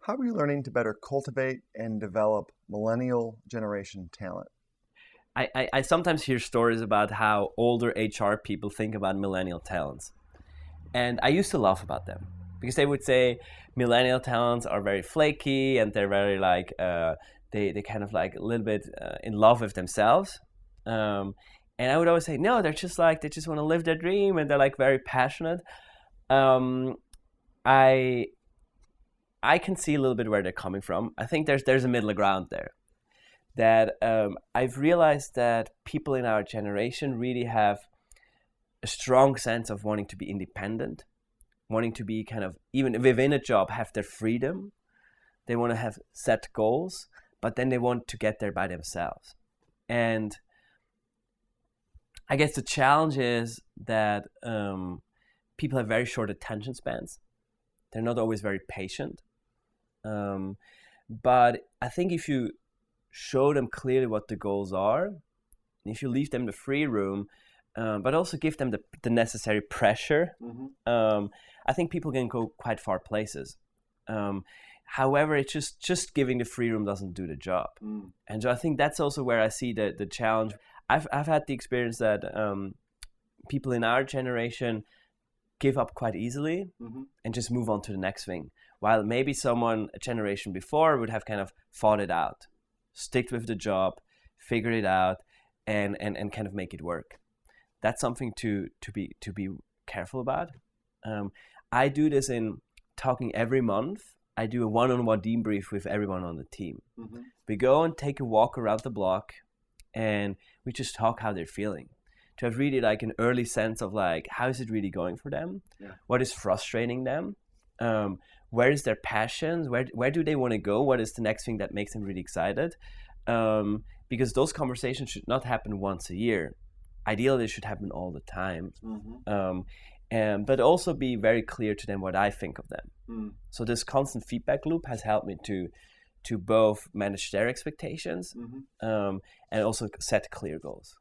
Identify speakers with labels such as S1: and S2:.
S1: How are you learning to better cultivate and develop millennial-generation talent?
S2: I sometimes hear stories about how older HR people think about millennial talents. And I used to laugh about them because they would say millennial talents are very flaky and they're very they kind of like a little bit in love with themselves. And I would always say, no, they're just like, they just want to live their dream and they're like very passionate. Um, I I can see a little bit where they're coming from. I think there's a middle ground there. That I've realized that people in our generation really have a strong sense of wanting to be independent, wanting to be kind of, even within a job, have their freedom. They want to have set goals, but then they want to get there by themselves. And I guess the challenge is that people have very short attention spans. They're not always very patient. But I think if you show them clearly what the goals are, and if you leave them the free room, but also give them the necessary pressure, I think people can go quite far places. However, it's just giving the free room doesn't do the job. And so I think that's also where I see the challenge. I've had the experience that people in our generation give up quite easily and just move on to the next thing. While maybe someone a generation before would have kind of fought it out, stick with the job, figure it out, and kind of make it work. That's something to be careful about. I do this in talking every month. I do a one-on-one debrief with everyone on the team. We go and take a walk around the block, and we just talk how they're feeling. To have really like an early sense of like, how is it really going for them? Yeah. What is frustrating them? Where is their passions? Where do they want to go? What is the next thing that makes them really excited? Because those conversations should not happen once a year. Ideally, they should happen all the time. But also be very clear to them what I think of them. So this constant feedback loop has helped me to both manage their expectations and also set clear goals.